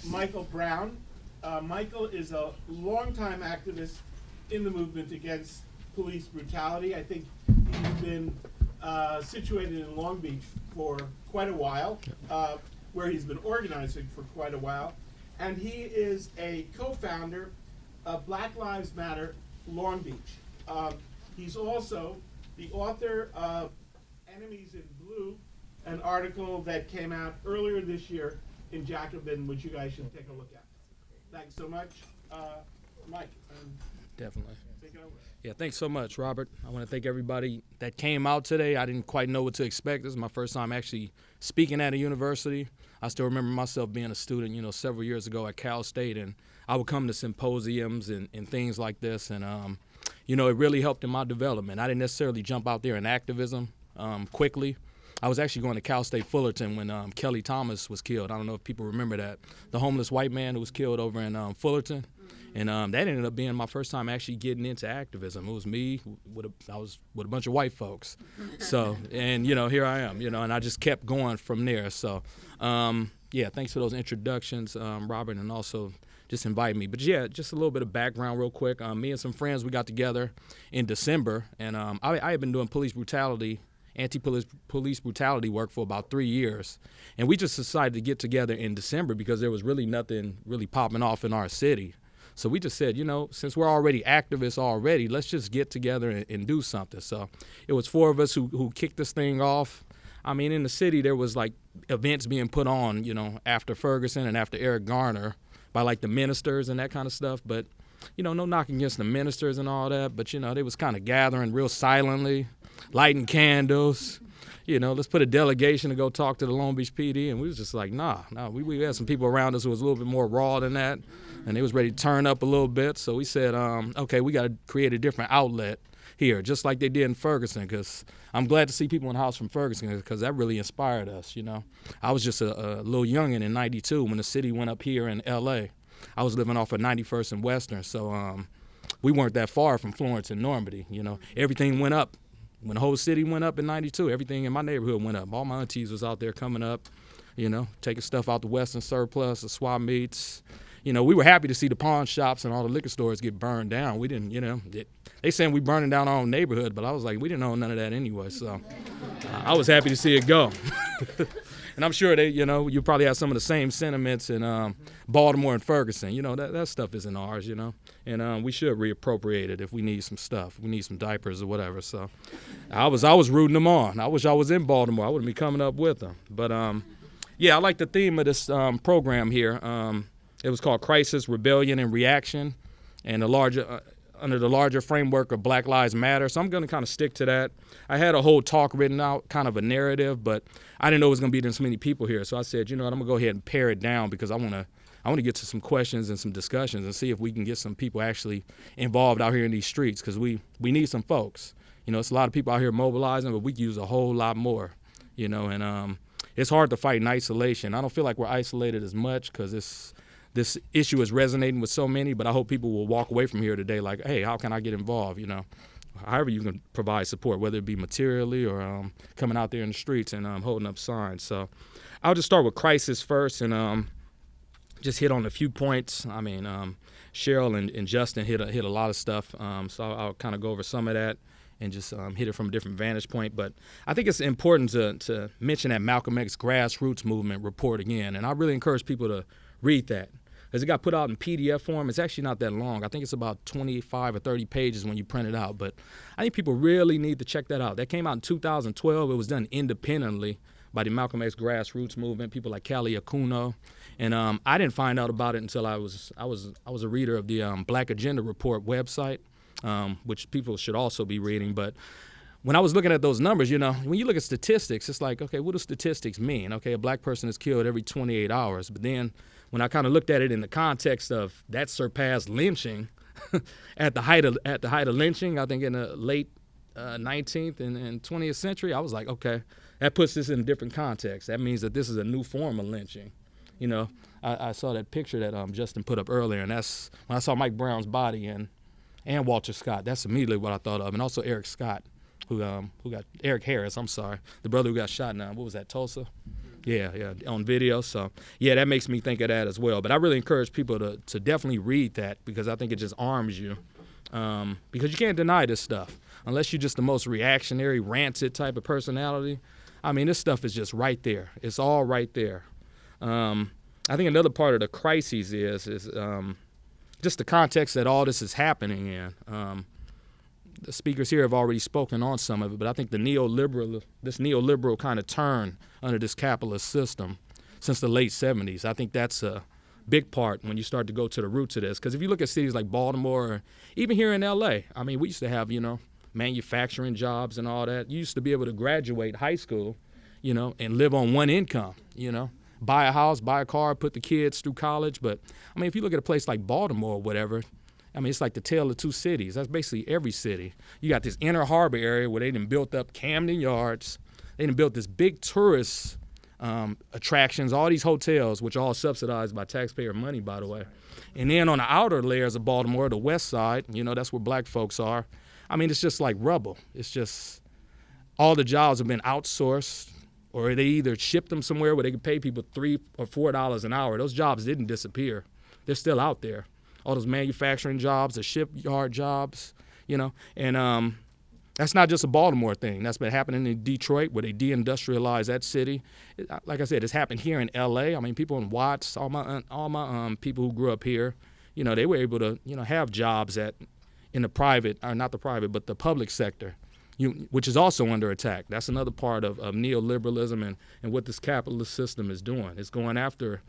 Michael Brown. Michael is a longtime activist in the movement against police brutality. I think he's been situated in Long Beach for quite a while, where he's been organizing for quite a while. And he is a co-founder of Black Lives Matter Long Beach. He's also the author of Enemies in Blue, an article that came out earlier this year in Jacobin, which you guys should take a look at. Thanks so much, Mike. Definitely. Take it over. Yeah, thanks so much, Robert. I want to thank everybody that came out today. I didn't quite know what to expect. This is my first time actually speaking at a university. I still remember myself being a student, several years ago at Cal State, and I would come to symposiums and things like this, and, it really helped in my development. I didn't necessarily jump out there in activism quickly. I was actually going to Cal State Fullerton when Kelley Thomas was killed. I don't know if people remember that. The homeless white man who was killed over in Fullerton. And that ended up being my first time actually getting into activism. It was me, I was with a bunch of white folks. So, and, here I am, and I just kept going from there. So, thanks for those introductions, Robert, and also just inviting me. But, just a little bit of background real quick. Me and some friends, we got together in December, and I had been doing anti-police brutality work for about 3 years. And we just decided to get together in December because there was really nothing really popping off in our city. So we just said, since we're already activists already, let's just get together and do something. So it was 4 of us who kicked this thing off. I mean, in the city, there was like events being put on, after Ferguson and after Eric Garner by like the ministers and that kind of stuff. But, no knocking against the ministers and all that. But, they was kind of gathering real silently, lighting candles. Let's put a delegation to go talk to the Long Beach PD. And we was just like, nah. We had some people around us who was a little bit more raw than that. And they was ready to turn up a little bit. So we said, okay, we got to create a different outlet here, just like they did in Ferguson, because I'm glad to see people in the house from Ferguson because that really inspired us, I was just a little youngin' in 92 when the city went up here in L.A. I was living off of 91st and Western, so we weren't that far from Florence and Normandy, Everything went up. When the whole city went up in 92, everything in my neighborhood went up. All my aunties was out there coming up, taking stuff out the Western surplus, the swap meets. We were happy to see the pawn shops and all the liquor stores get burned down. We didn't, they saying we burning down our own neighborhood, but I was like, we didn't own none of that anyway. So I was happy to see it go. And I'm sure you probably have some of the same sentiments in Baltimore and Ferguson. That stuff isn't ours, and we should reappropriate it if we need some stuff. We need some diapers or whatever. So I was rooting them on. I wish I was in Baltimore. I would be coming up with them. But I like the theme of this program here. It was called Crisis, Rebellion, and Reaction, and under the larger framework of Black Lives Matter. So I'm going to kind of stick to that. I had a whole talk written out, kind of a narrative, but I didn't know it was going to be this many people here. So I said, I'm going to go ahead and pare it down because I want to get to some questions and some discussions and see if we can get some people actually involved out here in these streets because we need some folks. It's a lot of people out here mobilizing, but we could use a whole lot more, and it's hard to fight in isolation. I don't feel like we're isolated as much because this issue is resonating with so many, but I hope people will walk away from here today like, hey, how can I get involved, However you can provide support, whether it be materially or coming out there in the streets and holding up signs. So I'll just start with crisis first and just hit on a few points. I mean, Cheryl and Justin hit a lot of stuff, so I'll kind of go over some of that and just hit it from a different vantage point. But I think it's important to mention that Malcolm X grassroots movement report again, and I really encourage people to read that. Because it got put out in PDF form. It's actually not that long. I think it's about 25 or 30 pages when you print it out. But I think people really need to check that out. That came out in 2012. It was done independently by the Malcolm X grassroots movement, people like Kelly Akuno. And I didn't find out about it until I was a reader of the Black Agenda Report website, which people should also be reading. But when I was looking at those numbers, when you look at statistics, it's like, okay, what do statistics mean? Okay, a black person is killed every 28 hours. But then when I kind of looked at it in the context of that surpassed lynching at the height of lynching, I think in the late 19th and 20th century, I was like, okay, that puts this in a different context. That means that this is a new form of lynching. I saw that picture that Justin put up earlier, and that's when I saw Mike Brown's body and Walter Scott. That's immediately what I thought of, and also Eric Harris, the brother who got shot in, what was that, Tulsa? Yeah, on video. So, yeah, that makes me think of that as well. But I really encourage people to definitely read that because I think it just arms you. Because you can't deny this stuff. Unless you're just the most reactionary, rancid type of personality. I mean, this stuff is just right there. It's all right there. I think another part of the crises is just the context that all this is happening in. The speakers here have already spoken on some of it, but I think this neoliberal kind of turn under this capitalist system since the late 70s, I think that's a big part when you start to go to the roots of this. Because if you look at cities like Baltimore, or even here in LA, I mean, we used to have, manufacturing jobs and all that. You used to be able to graduate high school, and live on one income, buy a house, buy a car, put the kids through college. But, I mean, if you look at a place like Baltimore or whatever, I mean, it's like the tale of two cities. That's basically every city. You got this inner harbor area where they done built up Camden Yards. They done built this big tourist attractions, all these hotels, which are all subsidized by taxpayer money, by the way. And then on the outer layers of Baltimore, the west side, that's where black folks are. I mean, it's just like rubble. It's just all the jobs have been outsourced, or they either shipped them somewhere where they could pay people $3 or $4 an hour. Those jobs didn't disappear. They're still out there. All those manufacturing jobs, the shipyard jobs, and that's not just a Baltimore thing. That's been happening in Detroit where they deindustrialized that city. Like I said, it's happened here in LA. I mean, people in Watts, all my people who grew up here, they were able to, have jobs in the private, or not the private, but the public sector, which is also under attack. That's another part of neoliberalism and what this capitalist system is doing. It's going after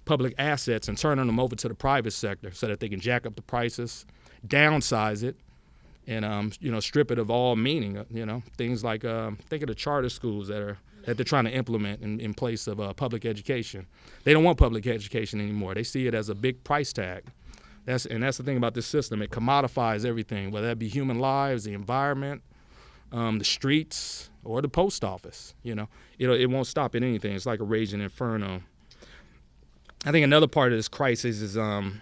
public assets and turning them over to the private sector so that they can jack up the prices, downsize it, and strip it of all meaning. Things like think of the charter schools that they're trying to implement in place of public education. They don't want public education anymore. They see it as a big price tag. That's the thing about this system. It commodifies everything, whether that be human lives, the environment, the streets, or the post office. It won't stop at anything. It's like a raging inferno. I think another part of this crisis is I'm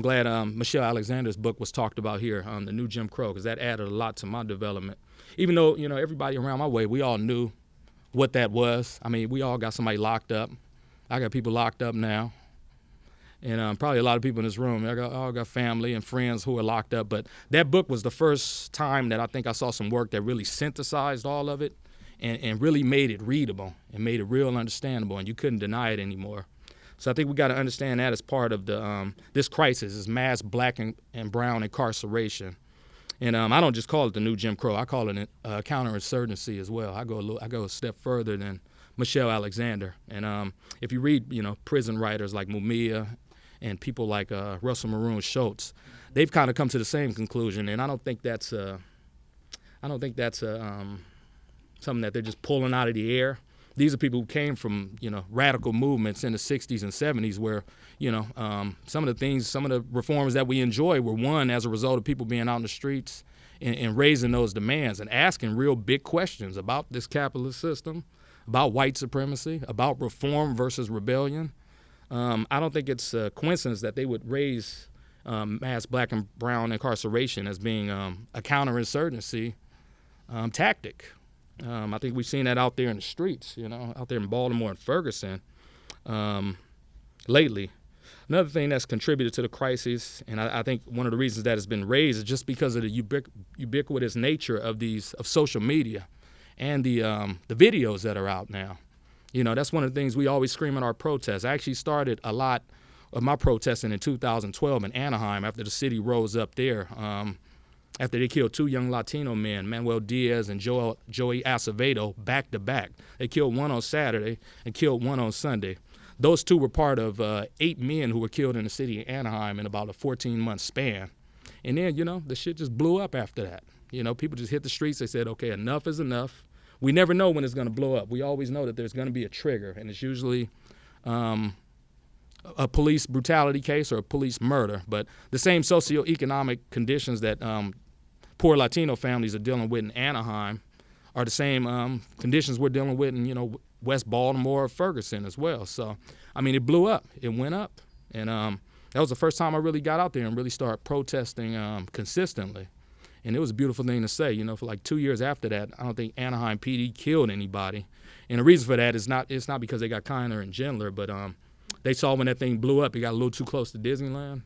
glad Michelle Alexander's book was talked about here on the new Jim Crow, because that added a lot to my development. Even though, everybody around my way, we all knew what that was. I mean, we all got somebody locked up. I got people locked up now. And probably a lot of people in this room, I got family and friends who are locked up. But that book was the first time that I think I saw some work that really synthesized all of it and really made it readable and made it real understandable, and you couldn't deny it anymore. So I think we got to understand that as part of this crisis, is mass black and brown incarceration. And I don't just call it the new Jim Crow. I call it a counterinsurgency as well. I go a step further than Michelle Alexander. And if you read, prison writers like Mumia and people like Russell Maroon Schultz, they've kind of come to the same conclusion. And I don't think that's something that they're just pulling out of the air. These are people who came from, radical movements in the 60s and 70s where, some of the reforms that we enjoy were won as a result of people being out in the streets and raising those demands and asking real big questions about this capitalist system, about white supremacy, about reform versus rebellion. I don't think it's a coincidence that they would raise mass black and brown incarceration as being a counterinsurgency tactic. I think we've seen that out there in the streets, out there in Baltimore and Ferguson lately. Another thing that's contributed to the crisis, and I think one of the reasons that has been raised, is just because of the ubiquitous nature of social media and the videos that are out now. That's one of the things we always scream in our protests. I actually started a lot of my protesting in 2012 in Anaheim after the city rose up there. After they killed two young Latino men, Manuel Diaz and Joey Acevedo, back to back. They killed one on Saturday and killed one on Sunday. Those two were part of 8 men who were killed in the city of Anaheim in about a 14-month span. And then, the shit just blew up after that. People just hit the streets. They said, okay, enough is enough. We never know when it's going to blow up. We always know that there's going to be a trigger, and it's usually a police brutality case or a police murder. But the same socioeconomic conditions that poor Latino families are dealing with in Anaheim are the same conditions we're dealing with in, West Baltimore or Ferguson as well. So, I mean, it blew up. It went up. And that was the first time I really got out there and really started protesting consistently. And it was a beautiful thing to say. For like 2 years after that, I don't think Anaheim PD killed anybody. And the reason for that is it's not because they got kinder and gentler, but they saw when that thing blew up, it got a little too close to Disneyland.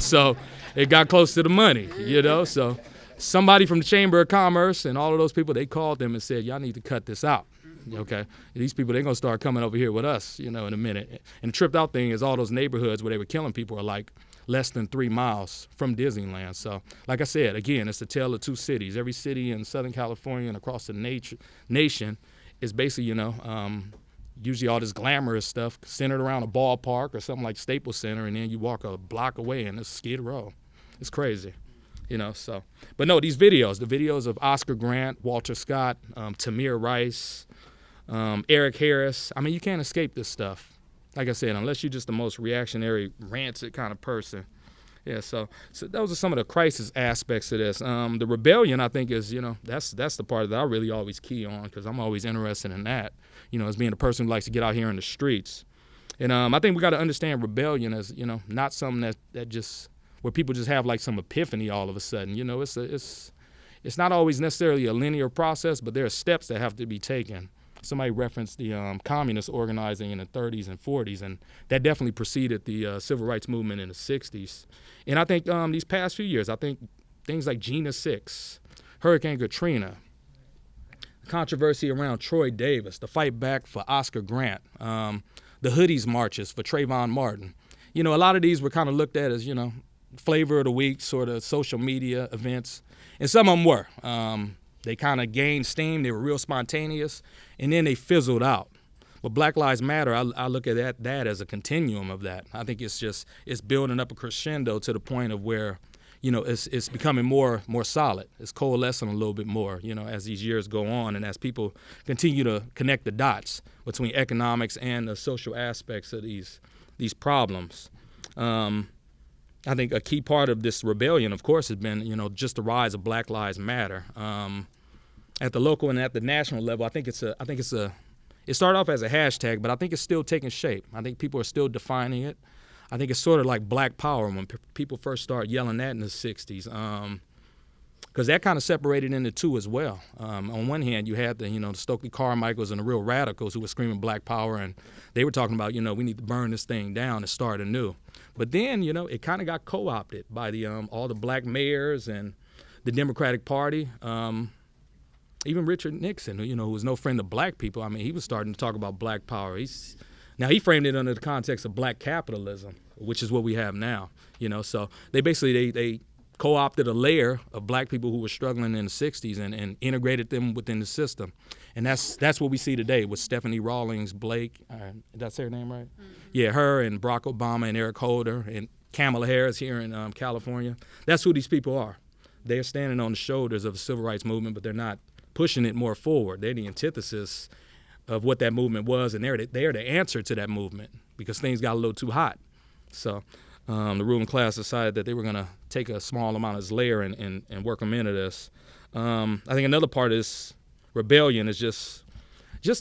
So it got close to the money, So somebody from the Chamber of Commerce and all of those people, they called them and said, y'all need to cut this out. Okay, these people, they're going to start coming over here with us, in a minute. And the tripped out thing is all those neighborhoods where they were killing people are like less than 3 miles from Disneyland. So like I said, again, it's the tale of two cities. Every city in Southern California and across the nation is basically, usually all this glamorous stuff centered around a ballpark or something like Staples Center, and then you walk a block away and it's Skid Row. It's crazy. But no, the videos of Oscar Grant, Walter Scott, Tamir Rice, Eric Harris. I mean, you can't escape this stuff. Like I said, unless you're just the most reactionary, rancid kind of person. Yeah, so those are some of the crisis aspects of this. The rebellion, I think, is, that's the part that I really always key on, because I'm always interested in that, as being a person who likes to get out here in the streets. And I think we got to understand rebellion as, not something that just, where people just have like some epiphany all of a sudden. It's not always necessarily a linear process, but there are steps that have to be taken. Somebody referenced the communist organizing in the 30s and 40s, and that definitely preceded the civil rights movement in the 60s. And I think these past few years, I think things like Gina 6, Hurricane Katrina, the controversy around Troy Davis, the fight back for Oscar Grant, the hoodies marches for Trayvon Martin. A lot of these were kind of looked at as, flavor of the week, sort of social media events, and some of them were. They kind of gained steam. They were real spontaneous, and then they fizzled out. But Black Lives Matter, I look at that as a continuum of that. I think it's building up a crescendo to the point of where, it's becoming more solid. It's coalescing a little bit more, as these years go on and as people continue to connect the dots between economics and the social aspects of these problems. I think a key part of this rebellion, of course, has been, just the rise of Black Lives Matter. At the local and at the national level, I think it started off as a hashtag, but I think it's still taking shape. I think people are still defining it. I think it's sort of like Black Power when people first started yelling that in the 60s, because that kind of separated into two as well. On one hand, you had the Stokely Carmichaels and the real radicals who were screaming Black Power, and they were talking about, we need to burn this thing down and start anew. But then, it kind of got co-opted by the all the black mayors and the Democratic Party. Even Richard Nixon, who was no friend of black people. I mean, he was starting to talk about Black Power. He framed it under the context of black capitalism, which is what we have now. So they basically they co-opted a layer of black people who were struggling in the 60s and integrated them within the system. And that's what we see today with Stephanie Rawlings Blake. Did I say her name right? Mm-hmm. Yeah, her and Barack Obama and Eric Holder and Kamala Harris here in California. That's who these people are. They're standing on the shoulders of the civil rights movement, but they're not pushing it more forward. They're the antithesis of what that movement was, and they're the answer to that movement because things got a little too hot. So the ruling class decided that they were going to take a small amount of this layer and work them into this. I think another part of this rebellion is just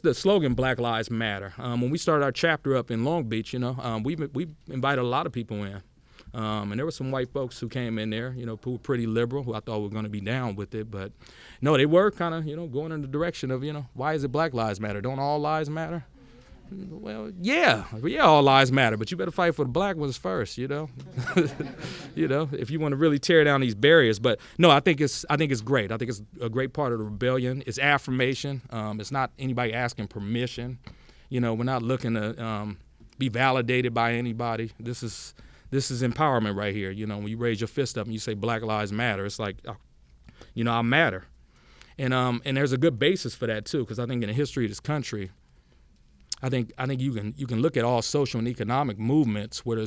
the slogan Black Lives Matter. When we started our chapter up in Long Beach, we invited a lot of people in. And there were some white folks who came in there, who were pretty liberal, who I thought were going to be down with it. But no, they were kind of, going in the direction of, why is it Black Lives Matter? Don't all lives matter? Well, yeah, all lives matter, but you better fight for the black ones first, if you want to really tear down these barriers. But no, I think it's great. I think it's a great part of the rebellion. It's affirmation. It's not anybody asking permission. We're not looking to be validated by anybody. This is empowerment right here. When you raise your fist up and you say Black Lives Matter, it's like, I matter. And there's a good basis for that too, because I think in the history of this country, I think you can look at all social and economic movements where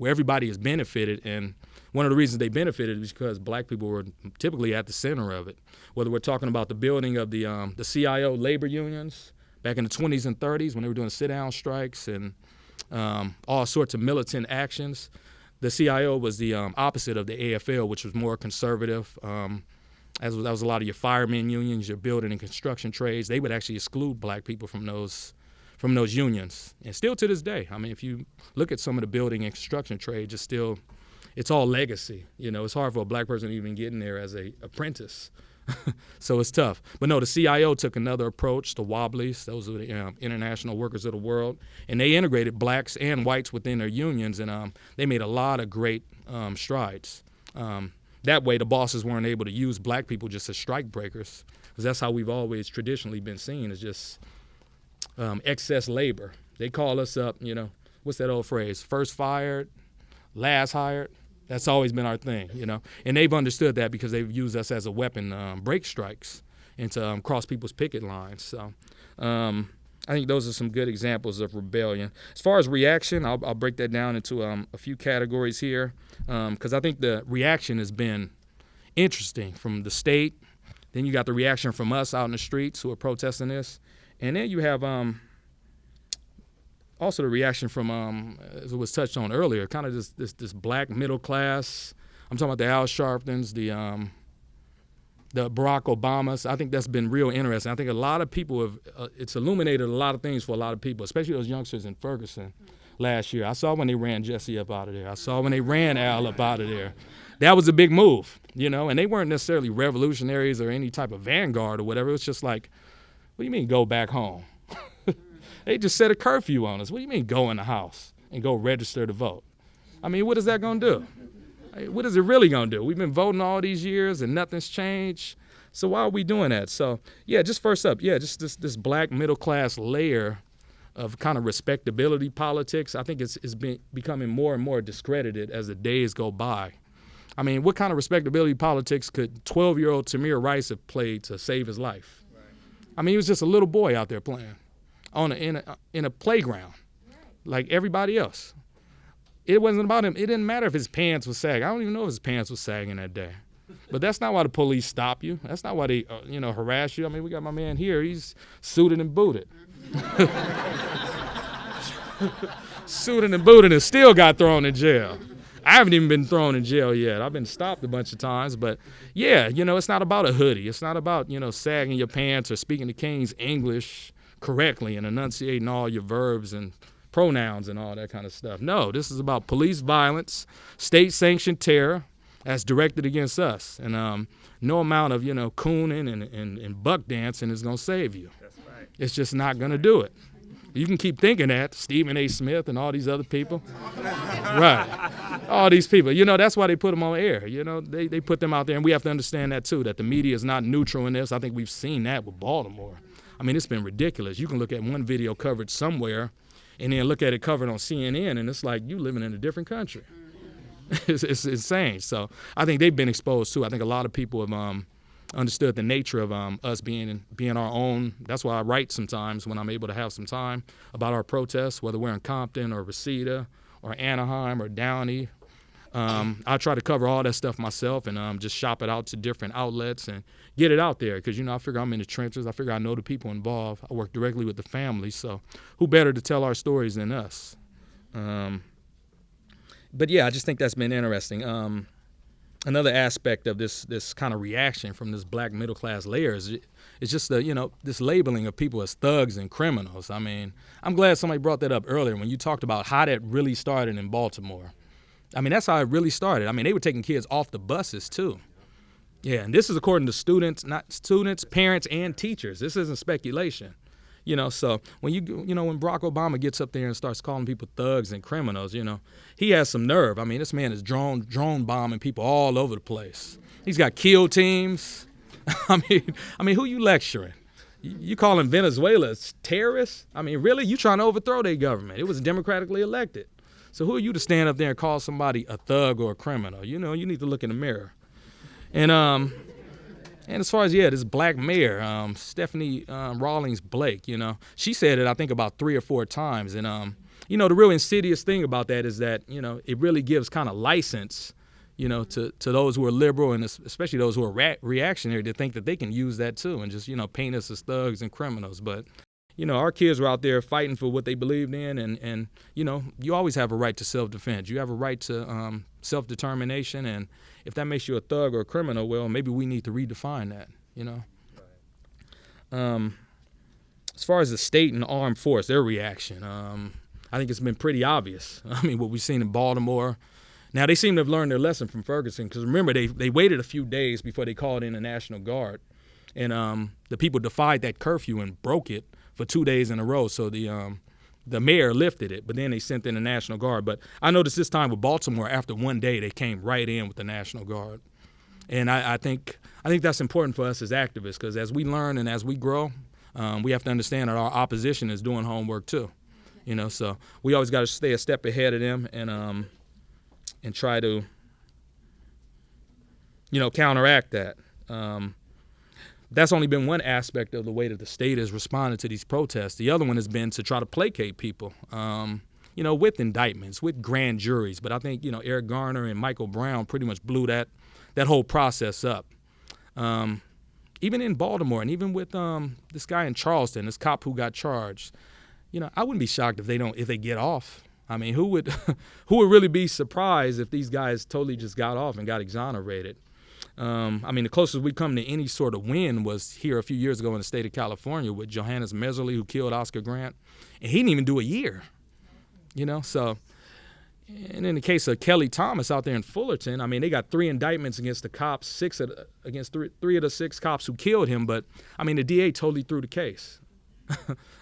everybody has benefited, and one of the reasons they benefited is because black people were typically at the center of it. Whether we're talking about the building of the CIO labor unions back in the 20s and 30s when they were doing sit-down strikes and all sorts of militant actions. The CIO was the opposite of the AFL, which was more conservative. That was a lot of your firemen unions, your building and construction trades. They would actually exclude black people from those unions. And still to this day, I mean, if you look at some of the building and construction trades, it's it's all legacy. You know, it's hard for a black person to even get in there as a apprentice. So it's tough. But no, the CIO took another approach, the Wobblies, those are the International Workers of the World, and they integrated blacks and whites within their unions, and they made a lot of great strides. That way the bosses weren't able to use black people just as strike breakers, because that's how we've always traditionally been seen, as just excess labor. They call us up, you know, what's that old phrase, first fired, last hired? That's always been our thing, you know. And they've understood that because they've used us as a weapon, break strikes, and to cross people's picket lines. So I think those are some good examples of rebellion. As far as reaction, I'll break that down into a few categories here, because I think the reaction has been interesting from the state. Then you got the reaction from us out in the streets who are protesting this. And then you have also the reaction from, as it was touched on earlier, kind of this black middle class. I'm talking about the Al Sharptons, the Barack Obamas. I think that's been real interesting. I think a lot of people have, it's illuminated a lot of things for a lot of people, especially those youngsters in Ferguson last year. I saw when they ran Jesse up out of there. I saw when they ran Al up out of there. That was a big move, you know, and they weren't necessarily revolutionaries or any type of vanguard or whatever. It was just like, what do you mean go back home? They just set a curfew on us. What do you mean go in the house and go register to vote? I mean, what is that going to do? What is it really going to do? We've been voting all these years and nothing's changed. So why are we doing that? So, yeah, just first up, yeah, just this black middle class layer of kind of respectability politics. I think it's becoming more and more discredited as the days go by. I mean, what kind of respectability politics could 12-year-old Tamir Rice have played to save his life? Right. I mean, he was just a little boy out there playing in a playground like everybody else. It wasn't about him. It didn't matter if his pants was sagging. I don't even know if his pants was sagging that day. But that's not why the police stop you. That's not why they, harass you. I mean, we got my man here. He's suited and booted. Suited and booted and still got thrown in jail. I haven't even been thrown in jail yet. I've been stopped a bunch of times. But, yeah, it's not about a hoodie. It's not about, sagging your pants or speaking the King's English correctly and enunciating all your verbs and pronouns and all that kind of stuff. No, this is about police violence, state-sanctioned terror that's directed against us. And no amount of, cooning and buck dancing is going to save you. That's right. It's just not going to do it. You can keep thinking that, Stephen A. Smith and all these other people. Right. All these people. That's why they put them on air. They put them out there, and we have to understand that, too, that the media is not neutral in this. I think we've seen that with Baltimore. I mean, it's been ridiculous. You can look at one video covered somewhere and then look at it covered on CNN, and it's like you living in a different country. It's insane. So I think they've been exposed, too. I think a lot of people have understood the nature of us being our own. That's why I write sometimes when I'm able to have some time about our protests, whether we're in Compton or Reseda or Anaheim or Downey. I try to cover all that stuff myself and just shop it out to different outlets and get it out there because, I figure I'm in the trenches. I figure I know the people involved. I work directly with the families, so who better to tell our stories than us? But, yeah, I just think that's been interesting. Another aspect of this kind of reaction from this black middle-class layer is just this labeling of people as thugs and criminals. I mean, I'm glad somebody brought that up earlier when you talked about how that really started in Baltimore. I mean, that's how it really started. I mean, they were taking kids off the buses, too. Yeah, and this is according to students, parents, and teachers. This isn't speculation. So when when Barack Obama gets up there and starts calling people thugs and criminals, he has some nerve. I mean, this man is drone bombing people all over the place. He's got kill teams. I mean, who you lecturing? You calling Venezuela terrorists? I mean, really? You trying to overthrow their government? It was democratically elected. So who are you to stand up there and call somebody a thug or a criminal? You need to look in the mirror. And as far as, this black mayor, Stephanie Rawlings Blake, she said it, I think, about 3 or 4 times. And, the real insidious thing about that is that, it really gives kind of license, to those who are liberal and especially those who are reactionary to think that they can use that, too, and just, paint us as thugs and criminals. But, our kids were out there fighting for what they believed in. And you always have a right to self-defense. You have a right to self-determination. And if that makes you a thug or a criminal, well, maybe we need to redefine that, Right. As far as the state and the armed force, their reaction, I think it's been pretty obvious. I mean, what we've seen in Baltimore, Now, they seem to have learned their lesson from Ferguson, because remember, they waited a few days before they called in the National Guard. And the people defied that curfew and broke it for 2 days in a row. So the mayor lifted it, but then they sent in the National Guard. But I noticed this time with Baltimore, after 1 day, they came right in with the National Guard. And I think that's important for us as activists, because as we learn and as we grow, we have to understand that our opposition is doing homework too. So we always got to stay a step ahead of them and try to, counteract that. That's only been one aspect of the way that the state has responded to these protests. The other one has been to try to placate people, with indictments, with grand juries. But I think, Eric Garner and Michael Brown pretty much blew that whole process up. Even in Baltimore, and even with this guy in Charleston, this cop who got charged, I wouldn't be shocked if they get off. I mean, who would really be surprised if these guys totally just got off and got exonerated? The closest we come to any sort of win was here a few years ago in the state of California with Johannes Meserly, who killed Oscar Grant, and he didn't even do a year. So, and in the case of Kelley Thomas out there in Fullerton, they got 3 indictments against the cops, against three of the 6 cops who killed him, but the DA totally threw the case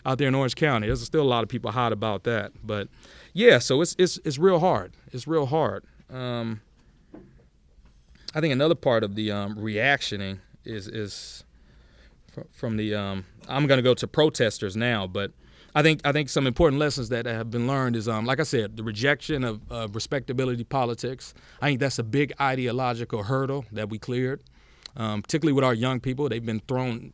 out there in Orange County. There's still a lot of people hot about that, but yeah, so it's real hard. It's real hard. I think another part of the reactioning is from the I'm going to go to protesters now, but I think some important lessons that have been learned is, like I said, the rejection of respectability politics. I think that's a big ideological hurdle that we cleared, particularly with our young people. They've been thrown,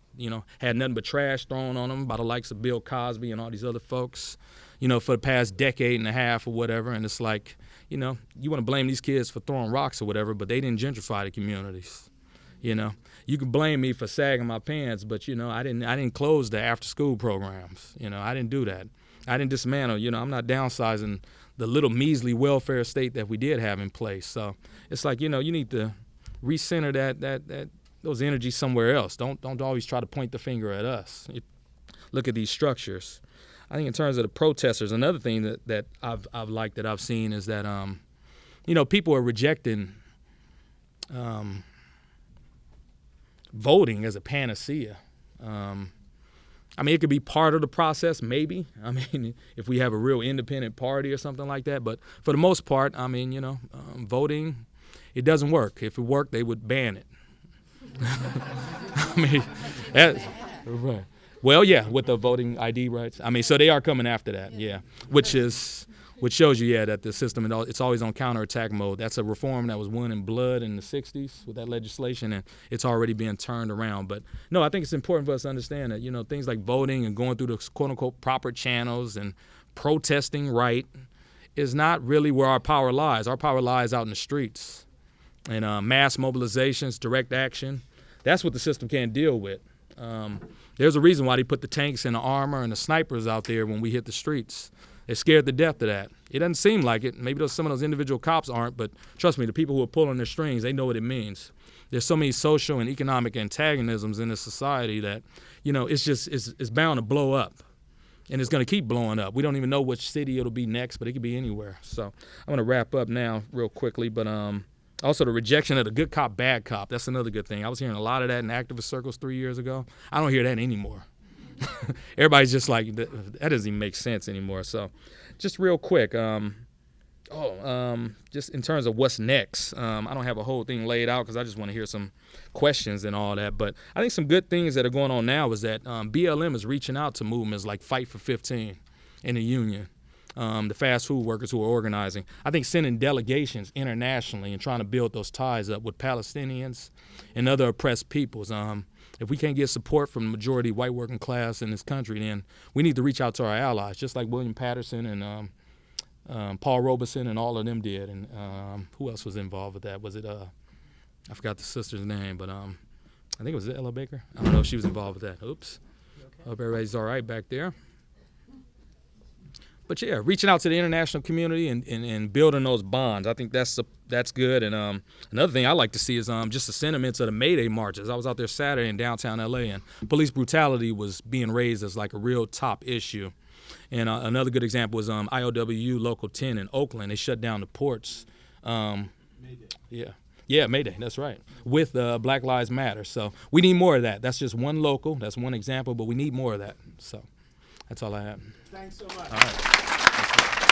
had nothing but trash thrown on them by the likes of Bill Cosby and all these other folks, for the past decade and a half or whatever. And it's like, you want to blame these kids for throwing rocks or whatever, but they didn't gentrify the communities. You can blame me for sagging my pants, but I didn't close the after-school programs. I didn't do that. I didn't dismantle. I'm not downsizing the little measly welfare state that we did have in place. So it's like, you need to recenter that those energies somewhere else. Don't always try to point the finger at us. Look at these structures. I think in terms of the protesters, another thing that I've liked that I've seen is that people are rejecting voting as a panacea. It could be part of the process, maybe. If we have a real independent party or something like that. But for the most part, voting, it doesn't work. If it worked, they would ban it. Right. Well, yeah, with the voting ID rights. So they are coming after that, yeah, which shows you, that the system, it's always on counterattack mode. That's a reform that was won in blood in the 60s with that legislation, and it's already being turned around. But, no, I think it's important for us to understand that, things like voting and going through the quote-unquote proper channels and protesting right is not really where our power lies. Our power lies out in the streets. And mass mobilizations, direct action, that's what the system can't deal with. There's a reason why they put the tanks and the armor and the snipers out there when we hit the streets. They're scared to death of that. It doesn't seem like it. Maybe some of those individual cops aren't, but trust me, the people who are pulling their strings, they know what it means. There's so many social and economic antagonisms in this society that, it's bound to blow up. And it's going to keep blowing up. We don't even know which city it'll be next, but it could be anywhere. So I'm going to wrap up now real quickly, but also the rejection of the good cop, bad cop. That's another good thing. I was hearing a lot of that in activist circles 3 years ago. I don't hear that anymore. Everybody's just like, that doesn't even make sense anymore. So just real quick, just in terms of what's next, I don't have a whole thing laid out because I just want to hear some questions and all that. But I think some good things that are going on now is that BLM is reaching out to movements like Fight for 15 in the union. The fast food workers who are organizing. I think sending delegations internationally and trying to build those ties up with Palestinians and other oppressed peoples. If we can't get support from the majority white working class in this country, then we need to reach out to our allies, just like William Patterson and Paul Robeson and all of them did. And who else was involved with that? Was it, I forgot the sister's name, but I think it was Ella Baker. I don't know if she was involved with that. Oops. Okay. Hope everybody's all right back there. But yeah, reaching out to the international community and building those bonds, I think that's good. And another thing I like to see is just the sentiments of the May Day marches. I was out there Saturday in downtown LA, and police brutality was being raised as like a real top issue. And another good example was IOW Local 10 in Oakland. They shut down the ports Mayday. Yeah, Mayday, that's right, with Black Lives Matter. So we need more of that. That's just one local, that's one example, but we need more of that. So that's all I have. Thanks so much. All right.